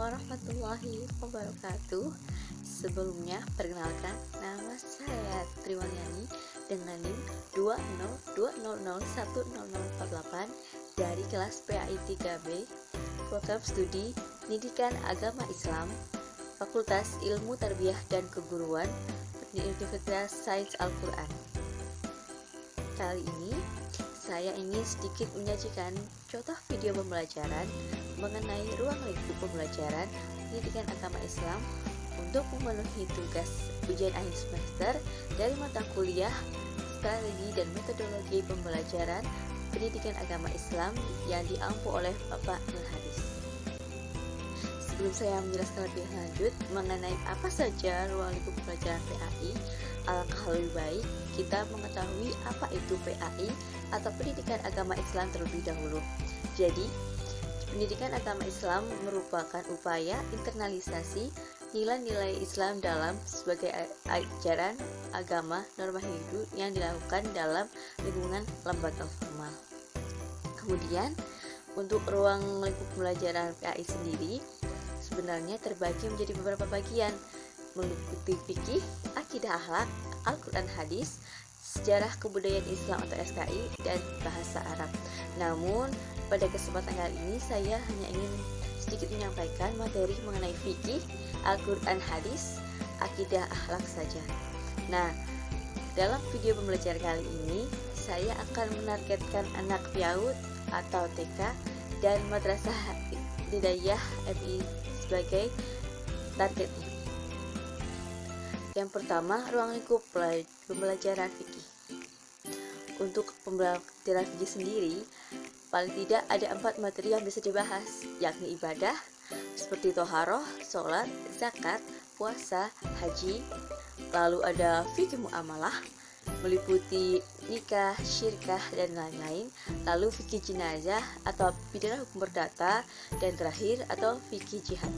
warahmatullahi wabarakatuh. Sebelumnya, perkenalkan, nama saya Triwanyani dengan NIM 20200100048 dari kelas PAI 3B, Program Studi Pendidikan Agama Islam, Fakultas Ilmu Tarbiyah dan Keguruan di Universitas Sains Al-Quran. Kali ini, saya ingin sedikit menyajikan contoh video pembelajaran mengenai ruang lingkup pembelajaran pendidikan agama Islam untuk memenuhi tugas ujian akhir semester dari mata kuliah Strategi dan Metodologi Pembelajaran Pendidikan Agama Islam yang diampu oleh Bapak Nur Hadis. Sebelum saya menjelaskan lebih lanjut mengenai apa saja ruang lingkup pembelajaran PAI, alangkah lebih baik kita mengetahui apa itu PAI atau Pendidikan Agama Islam terlebih dahulu. Jadi, Pendidikan Agama Islam merupakan upaya internalisasi nilai-nilai Islam dalam sebagai ajaran agama norma hidup yang dilakukan dalam lingkungan lembaga formal. Kemudian, untuk ruang lingkup pembelajaran PAI sendiri sebenarnya terbagi menjadi beberapa bagian, meliputi fikih, akidah akhlak, Al-Quran hadis, sejarah kebudayaan Islam atau SKI, dan bahasa Arab. Namun, pada kesempatan kali ini saya hanya ingin sedikit menyampaikan materi mengenai fikih, Al-Quran hadis, akidah akhlak saja. Nah, dalam video pembelajaran kali ini saya akan menargetkan anak PAUD atau TK dan Madrasah Ibtidaiyah MI sebagai targetnya. Yang pertama, ruang lingkup pembelajaran fikih. Untuk pembelajaran fikih sendiri, paling tidak ada 4 materi yang bisa dibahas, yakni ibadah seperti toharoh, sholat, zakat, puasa, haji. Lalu ada fikih muamalah, meliputi nikah, syirkah, dan lain-lain. Lalu fikih jenazah atau pidana hukum perdata, dan terakhir atau fikih jihad.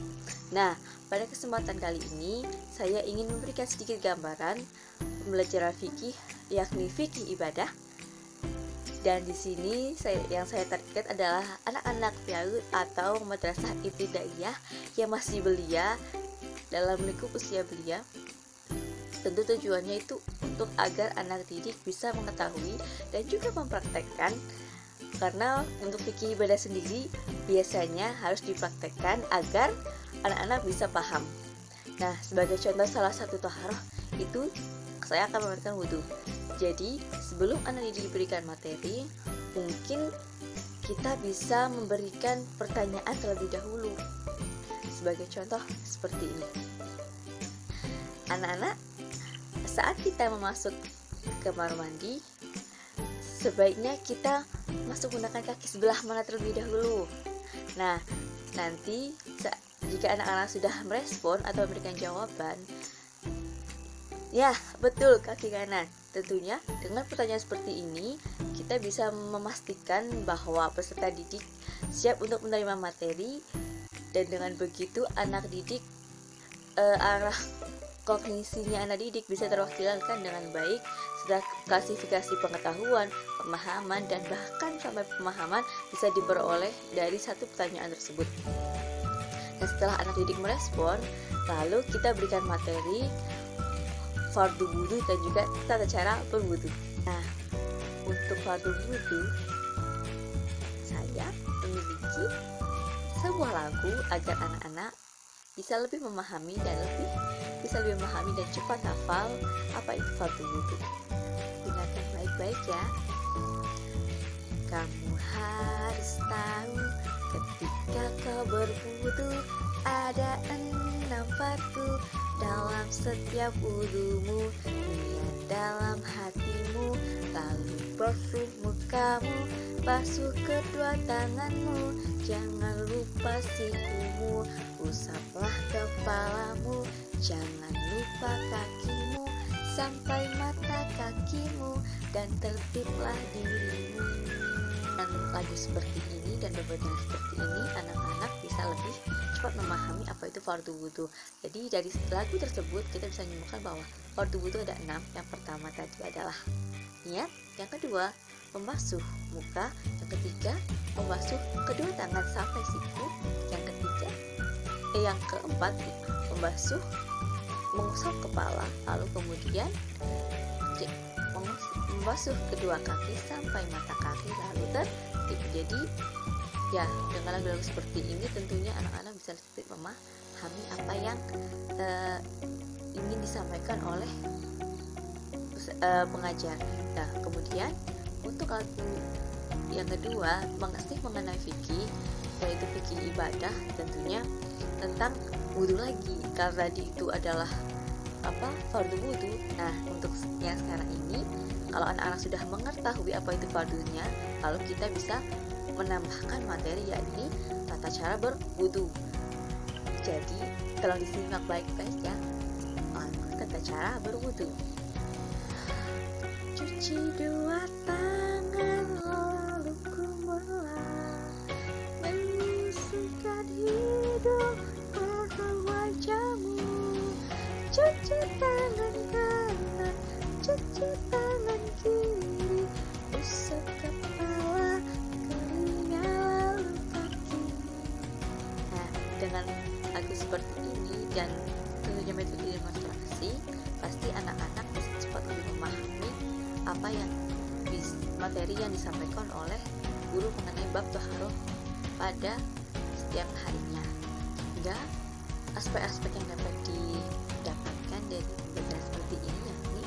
Nah, pada kesempatan kali ini saya ingin memberikan sedikit gambaran pembelajaran fikih, yakni fikih ibadah. Dan di sini yang saya target adalah anak-anak PAUD atau Madrasah Ibtidaiyah yang masih belia dalam lingkup usia belia. Tentu tujuannya itu untuk agar anak didik bisa mengetahui dan juga mempraktekkan, karena untuk fikih ibadah sendiri biasanya harus dipraktekkan agar anak-anak bisa paham. Nah, sebagai contoh salah satu taharah itu saya akan memberikan wudhu. Jadi, sebelum anak didik diberikan materi, mungkin kita bisa memberikan pertanyaan terlebih dahulu. Sebagai contoh seperti ini. Anak-anak, saat kita memasuk ke kamar mandi, sebaiknya kita masuk menggunakan kaki sebelah mana terlebih dahulu. Nah, nanti jika anak-anak sudah merespon atau memberikan jawaban, ya, betul, kaki kanan. Tentunya dengan pertanyaan seperti ini kita bisa memastikan bahwa peserta didik siap untuk menerima materi, dan dengan begitu anak didik arah kognisinya anak didik bisa terwakilkan dengan baik, setelah klasifikasi pengetahuan, pemahaman, dan bahkan sampai pemahaman bisa diperoleh dari satu pertanyaan tersebut. Dan setelah anak didik merespon, lalu kita berikan materi fardu wudu dan juga tata cara berwudu. Nah, untuk fardu wudu, saya memiliki sebuah lagu agar anak-anak bisa lebih memahami dan cepat hafal apa itu fardu wudu. Dengarkan baik-baik ya. Kamu harus tahu ketika kau berwudu ada 6 fardu dalam setiap wudumu, niat dalam hatimu, lalu basuh mukamu, basuh kedua tanganmu, jangan lupa sikumu, usaplah kepalamu, jangan lupa kakimu, sampai mata kakimu, dan tertiblah dirimu. Dan lagu seperti ini dan beberapa seperti ini, anak-anak bisa lebih cepat memahami apa itu fardu wudu. Jadi dari lagu tersebut kita bisa menyimpulkan bahwa fardu wudu ada 6. Yang pertama tadi adalah niat, yang kedua membasuh muka, yang ketiga membasuh kedua tangan sampai siku, yang ketiga yang keempat, mengusap kepala, lalu kemudian membasuh kedua kaki sampai mata kaki, lalu tertidur. Jadi ya, dengan lagu-lagu seperti ini tentunya anak-anak bisa lebih memahami apa yang ingin disampaikan oleh pengajar. Nah, kemudian untuk lagu yang kedua masih mengenai fikih, yaitu fikih ibadah, tentunya tentang wudhu lagi, karena tadi itu adalah fardu wudhu. Nah, untuk yang sekarang ini, kalau anak-anak sudah mengetahui apa itu fardunya, lalu kita bisa menambahkan materi, yakni tata cara berwudhu. Jadi tolong disimak baik-baik ya, tata cara berwudhu. Cuci dua tangan, lalu kumulai menyisihkan hidung, paha wajahmu. Cuci tangan kanan, cuci tangan kiri, usap kepala, telinga, lalu kaki. Nah, dengan lagu seperti ini dan tentunya metode demonstrasi, pasti anak-anak bisa cepat lebih memahami apa yang materi yang disampaikan oleh guru mengenai bab taharah pada setiap harinya. Hingga aspek-aspek yang dapat didapatkan dari pembelajaran seperti ini, yakni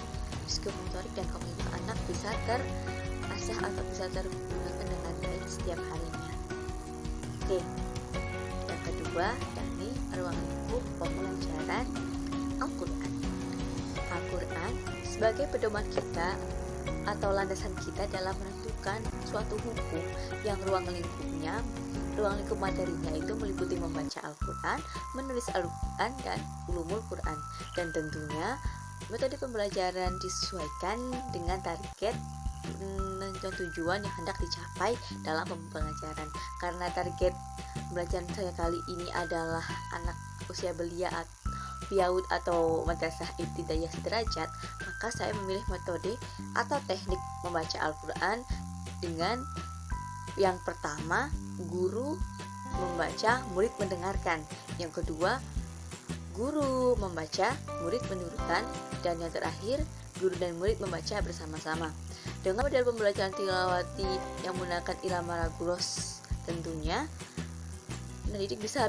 psikomotorik dan kognitif anak bisa terasah atau bisa tergunakan dengan baik setiap harinya. Oke, yang kedua, yakni ruang lingkup pembelajaran Al-Quran. Al-Quran sebagai pedoman kita atau landasan kita dalam menentukan suatu hukum yang ruang lingkup materinya itu meliputi membaca Al-Quran, menulis Al-Quran, dan ulumul Quran. Dan tentunya metode pembelajaran disesuaikan dengan target dan tujuan yang hendak dicapai dalam pembelajaran. Karena target pembelajaran saya kali ini adalah anak usia belia PIAUD atau madrasah ibtidaiyah sederajat, maka saya memilih metode atau teknik membaca Al-Quran dengan yang pertama, guru membaca, murid mendengarkan. Yang kedua, guru membaca, murid menurutkan. Dan yang terakhir, guru dan murid membaca bersama-sama. Dengan model pembelajaran tilawati yang menggunakan irama ragulos, tentunya pendidik bisa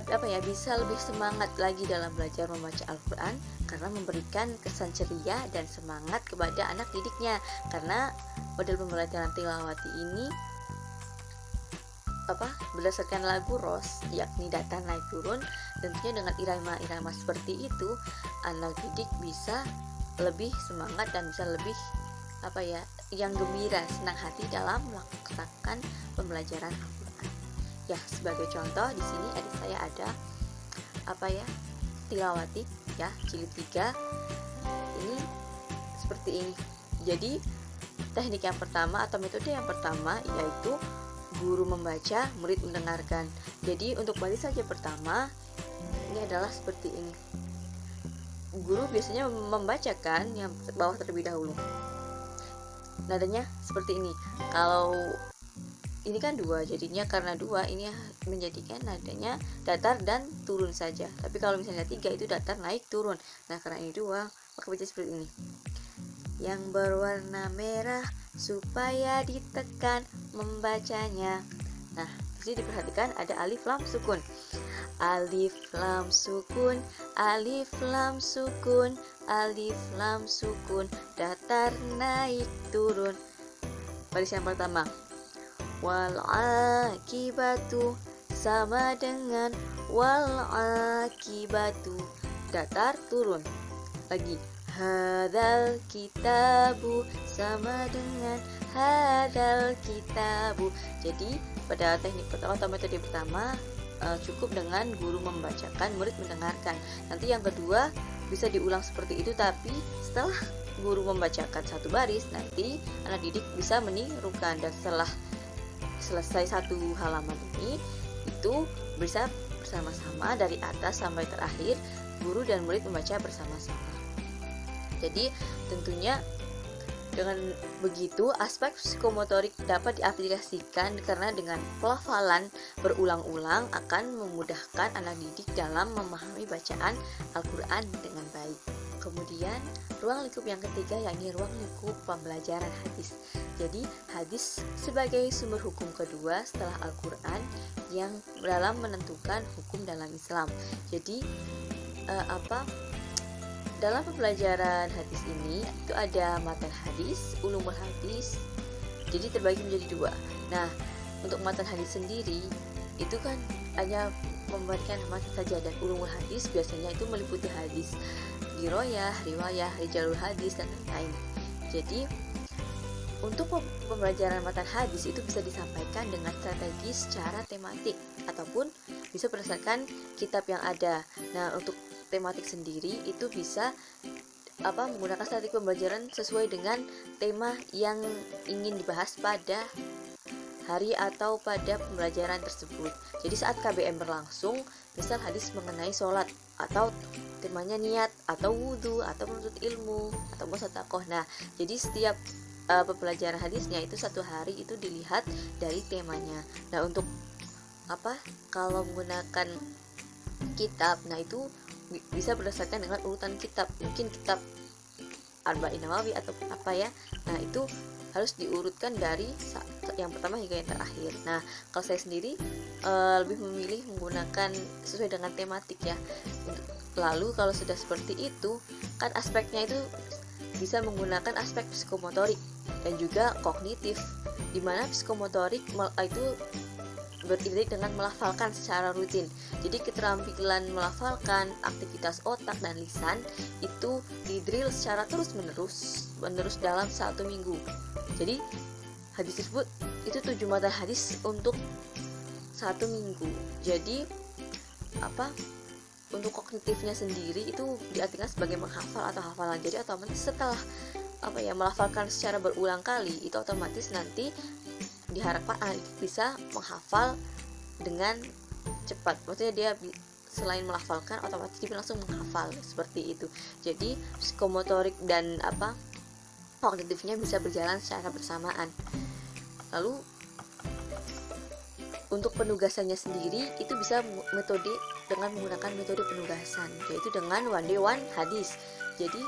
lebih semangat lagi dalam belajar membaca Al-Quran, karena memberikan kesan ceria dan semangat kepada anak didiknya. Karena model pembelajaran tilawati ini berdasarkan lagu Ros, yakni datar naik turun. Tentunya dengan irama-irama seperti itu, anak didik bisa lebih semangat dan bisa lebih yang gembira, senang hati dalam melaksanakan pembelajaran Al-Quran. Ya, sebagai contoh di sini adik saya ada tilawati ya, jilid 3. Ini seperti ini. Jadi teknik yang pertama atau metode yang pertama yaitu guru membaca, murid mendengarkan. Jadi untuk baris saja pertama ini adalah seperti ini. Guru biasanya membacakan yang bawah terlebih dahulu. Nadanya seperti ini. Kalau ini kan 2, jadinya karena 2 ini menjadikan nadanya datar dan turun saja. Tapi kalau misalnya 3 itu datar naik turun. Nah, karena ini 2, maka baca seperti ini. Yang berwarna merah supaya ditekan membacanya. Nah, di sini diperhatikan ada alif lam sukun. Alif lam sukun, alif lam sukun, alif lam sukun, datar naik turun. Baris yang pertama. Wal akibatu sama dengan wal akibatu, datar turun. Lagi, hadzal kitabu sama dengan hadzal kitabu. Jadi pada teknik pertama atau metode pertama cukup dengan guru membacakan, murid mendengarkan. Nanti yang kedua bisa diulang seperti itu, tapi setelah guru membacakan satu baris, nanti anak didik bisa menirukan. Dan setelah selesai satu halaman ini, itu bisa bersama-sama dari atas sampai terakhir, guru dan murid membaca bersama-sama. Jadi tentunya Dengan begitu, aspek psikomotorik dapat diaplikasikan karena dengan pelafalan berulang-ulang akan memudahkan anak didik dalam memahami bacaan Al-Quran dengan baik. Kemudian, ruang lingkup yang ketiga yakni ruang lingkup pembelajaran hadis. Jadi, hadis sebagai sumber hukum kedua setelah Al-Quran yang dalam menentukan hukum dalam Islam. Jadi, dalam pembelajaran hadis ini itu ada matan hadis, ulumul hadis. Jadi terbagi menjadi dua. Nah, untuk matan hadis sendiri itu kan hanya memberikan matan saja, dan ulumul hadis biasanya itu meliputi hadis diroyah, riwayah, rijalul hadis dan lain-lain. Jadi untuk pembelajaran matan hadis itu bisa disampaikan dengan strategi secara tematik ataupun bisa berdasarkan kitab yang ada. Nah, untuk tematik sendiri itu bisa menggunakan strategi pembelajaran sesuai dengan tema yang ingin dibahas pada hari atau pada pembelajaran tersebut. Jadi saat KBM berlangsung, misal hadis mengenai sholat atau temanya niat atau wudhu atau menuntut ilmu atau musadaqah. Nah, jadi setiap pembelajaran hadisnya itu satu hari itu dilihat dari temanya. Nah, untuk kalau menggunakan kitab, nah itu bisa berdasarkan dengan urutan kitab, mungkin kitab Arba'in Nawawi atau nah itu harus diurutkan dari yang pertama hingga yang terakhir. Nah, kalau saya sendiri lebih memilih menggunakan sesuai dengan tematik ya. Lalu kalau sudah seperti itu kan aspeknya itu bisa menggunakan aspek psikomotorik dan juga kognitif, di mana psikomotorik itu beriringan dengan melafalkan secara rutin. Jadi keterampilan melafalkan, aktivitas otak dan lisan itu didrill secara terus-menerus dalam 1 minggu. Jadi hadis tersebut itu 7 matan hadis untuk 1 minggu. Jadi untuk kognitifnya sendiri itu diartikan sebagai menghafal atau hafalan. Jadi otomatis setelah melafalkan secara berulang kali, itu otomatis nanti diharapkan bisa menghafal dengan cepat. Maksudnya dia selain melafalkan otomatis dia langsung menghafal seperti itu. Jadi psikomotorik dan kognitifnya bisa berjalan secara bersamaan. Lalu untuk penugasannya sendiri itu bisa metode dengan menggunakan metode penugasan, yaitu dengan one day one hadis. Jadi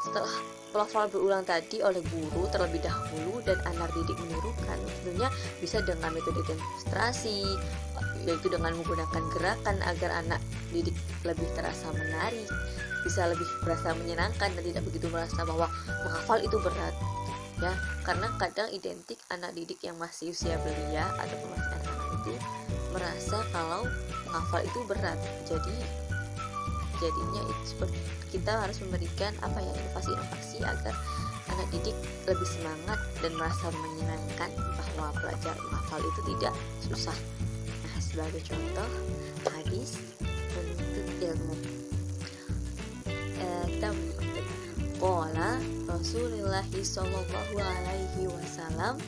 setelah pelafal berulang tadi oleh guru terlebih dahulu dan anak didik menirukan, tentunya bisa dengan metode demonstrasi, yaitu dengan menggunakan gerakan agar anak didik lebih terasa menarik, bisa lebih merasa menyenangkan dan tidak begitu merasa bahwa menghafal itu berat ya, karena kadang identik anak didik yang masih usia belia atau masih anak-anak itu merasa kalau menghafal itu berat. Jadinya itu seperti kita harus memberikan inovasi-inovasi agar anak didik lebih semangat dan merasa menyenangkan bahwa belajar menghafal itu tidak susah. Nah, sebagai contoh hadis penuntut ilmu, kita qala Rasulullah sallallahu alaihi wasallam,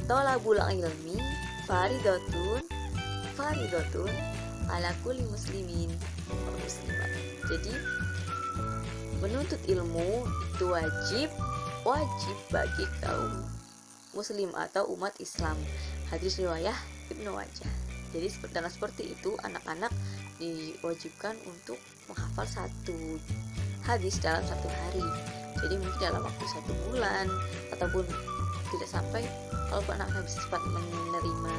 thalabul ilmi faridatun ala kulli muslimin wa muslimat. Jadi menuntut ilmu itu wajib bagi kaum muslim atau umat Islam. Hadis riwayah Ibnu Majah. Jadi dengan seperti itu anak-anak diwajibkan untuk menghafal 1 hadis dalam 1 hari. Jadi mungkin dalam waktu 1 bulan ataupun tidak sampai, kalau anak-anak bisa cepat menerima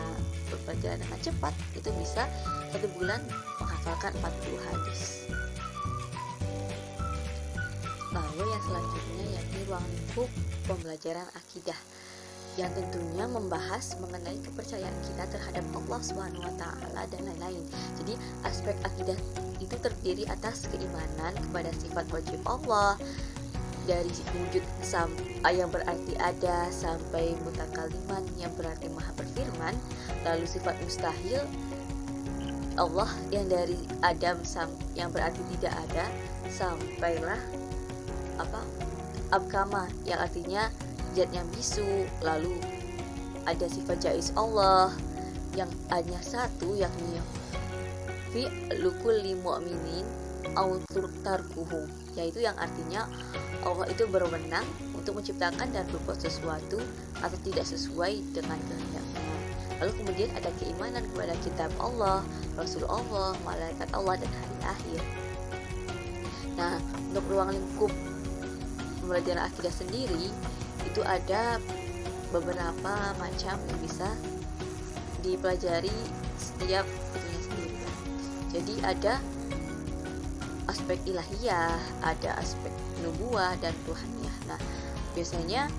pembelajaran dengan cepat, itu bisa 1 bulan menghafalkan 40 hadis. Lalu yang selanjutnya yakni ruang lingkup pembelajaran akidah, yang tentunya membahas mengenai kepercayaan kita terhadap Allah SWT dan lain-lain. Jadi aspek akidah itu terdiri atas keimanan kepada sifat wajib Allah, dari wujud yang berarti ada sampai mutakaliman yang berarti maha berfirman, lalu sifat mustahil Allah yang dari Adam yang berarti tidak ada, sampailah abkama yang artinya zat yang bisu. Lalu ada sifat jaiz Allah yang hanya satu, yakni fi lukulli mu'minin au tarkuhu, yaitu yang artinya Allah itu berwenang untuk untuk menciptakan dan berbuat sesuatu atau tidak sesuai dengan kehendaknya. Lalu kemudian ada keimanan kepada kitab Allah, Rasul Allah, malaikat Allah, dan hari akhir. Nah, untuk ruang lingkup pembelajaran akidah sendiri itu ada beberapa macam yang bisa dipelajari setiap itunya sendiri. Jadi ada aspek ilahiyah, ada aspek nubuah dan ruhaniyah. Nah, biasanya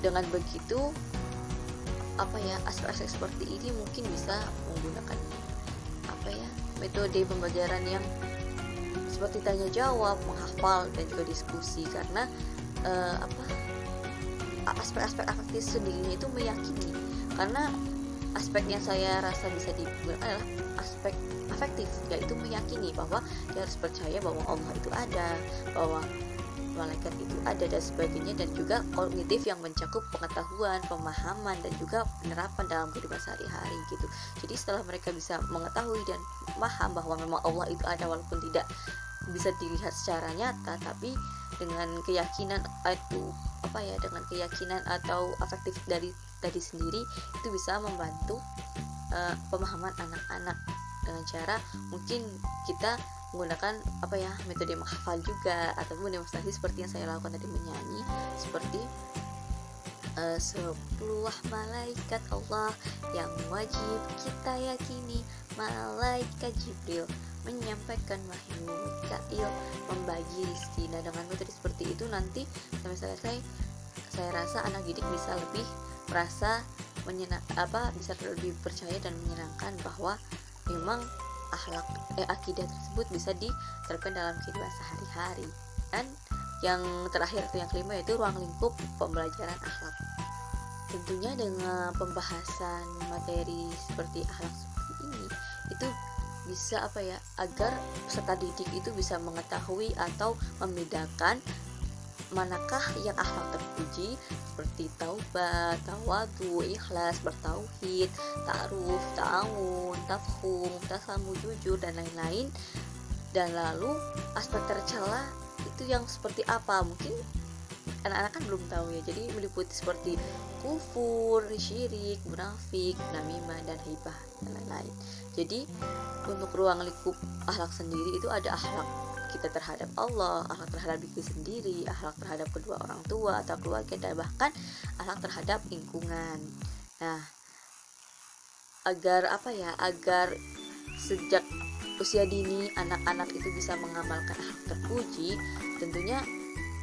dengan begitu aspek-aspek seperti ini mungkin bisa menggunakan metode pembelajaran yang seperti tanya jawab, menghafal, dan juga diskusi, karena aspek-aspek afektif sendirinya itu meyakini, karena aspek yang saya rasa bisa digunakan adalah aspek afektif, yaitu meyakini bahwa dia harus percaya bahwa Allah itu ada, bahwa malaikat itu ada, dan sebagainya, dan juga kognitif yang mencakup pengetahuan, pemahaman, dan juga penerapan dalam kehidupan sehari-hari gitu. Jadi setelah mereka bisa mengetahui dan paham bahwa memang Allah itu ada walaupun tidak bisa dilihat secara nyata, tapi dengan keyakinan dengan keyakinan atau afektif dari tadi sendiri, itu bisa membantu pemahaman anak-anak dengan cara mungkin kita menggunakan metode menghafal juga, ataupun demonstrasi seperti yang saya lakukan tadi, menyanyi seperti 10 malaikat Allah yang wajib kita yakini. Malaikat Jibril menyampaikan wahyu, Mikail membagi rezeki. Nah, dengan metode seperti itu nanti sampai selesai, saya rasa anak didik bisa lebih merasa bisa lebih percaya dan menyenangkan bahwa memang akidah tersebut bisa diterapkan dalam kehidupan sehari-hari. Dan yang terakhir atau yang kelima yaitu ruang lingkup pembelajaran akhlak. Tentunya dengan pembahasan materi seperti akhlak seperti ini, itu bisa agar peserta didik itu bisa mengetahui atau membedakan manakah yang akhlak terpuji seperti taubat, tawadu, ikhlas, bertauhid, ta'aruf, ta'awun, tafhum, tasamu, jujur, dan lain-lain. Dan lalu aspek tercela itu yang seperti apa, mungkin anak-anak kan belum tahu ya. Jadi meliputi seperti kufur, syirik, munafik, namimah, dan hibah, dan lain-lain. Jadi untuk ruang lingkup akhlak sendiri itu ada akhlak kita terhadap Allah, akhlak terhadap diri sendiri, akhlak terhadap kedua orang tua atau keluarga, dan bahkan akhlak terhadap lingkungan. Nah, agar sejak usia dini anak-anak itu bisa mengamalkan akhlak terpuji, tentunya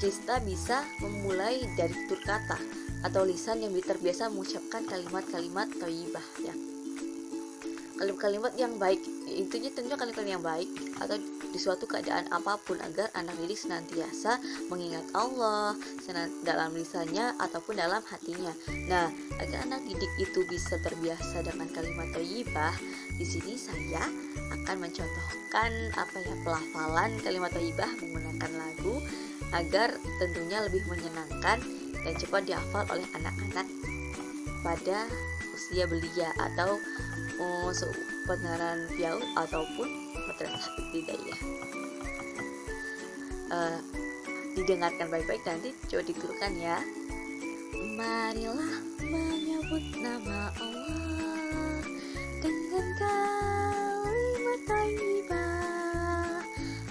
kita bisa memulai dari tutur kata atau lisan yang terbiasa mengucapkan kalimat-kalimat thayyibah ya. Kalimat-kalimat yang baik, intinya tentunya kalimat yang baik atau di suatu keadaan apapun, agar anak didik senantiasa mengingat Allah dalam lisannya ataupun dalam hatinya. Nah, agar anak didik itu bisa terbiasa dengan kalimat thayyibah, di sini saya akan mencontohkan pelafalan kalimat thayyibah menggunakan lagu agar tentunya lebih menyenangkan dan cepat dihafal oleh anak-anak pada usia belia atau penerapan PAUD ataupun madrasah ibtidaiyah. Didengarkan baik-baik, nanti coba dituliskan ya. Marilah menyebut nama Allah dengan kalimat thayyibah,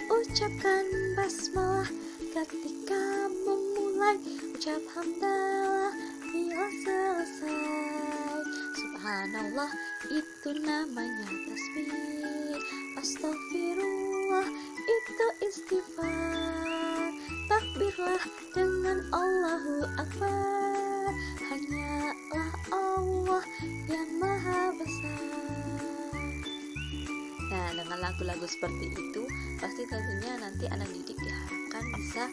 ucapkan basmalah ketika memulai, ucap hamdalah bila selesai. Subhanallah itu namanya tasbih, astagfirullah itu istighfar, takbirlah dengan Allahu Akbar, hanyalah Allah yang maha besar. Nah, dengan lagu-lagu seperti itu pasti tentunya nanti anak didik diharapkan bisa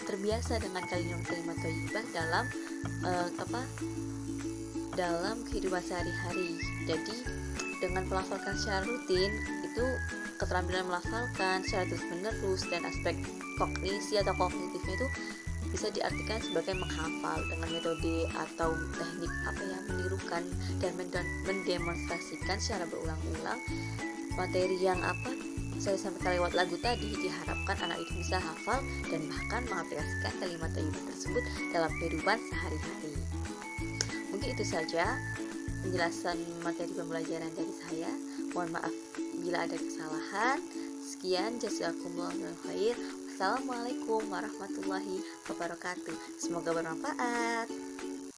terbiasa dengan kalimat-kalimat thayyibah dalam kehidupan sehari-hari. Jadi dengan melafalkan secara rutin, itu keterampilan melafalkan secara terus-menerus, dan aspek kognisi atau kognitifnya itu bisa diartikan sebagai menghafal dengan metode atau teknik menirukan dan mendemonstrasikan secara berulang-ulang materi yang saya sampaikan lewat lagu tadi, diharapkan anak itu bisa hafal dan bahkan mengaplikasikan kalimat thayyibah tersebut dalam kehidupan sehari-hari. Mungkin itu saja penjelasan materi pembelajaran dari saya. Mohon maaf bila ada kesalahan. Sekian, jazakumullahu khair. Wassalamualaikum warahmatullahi wabarakatuh. Semoga bermanfaat.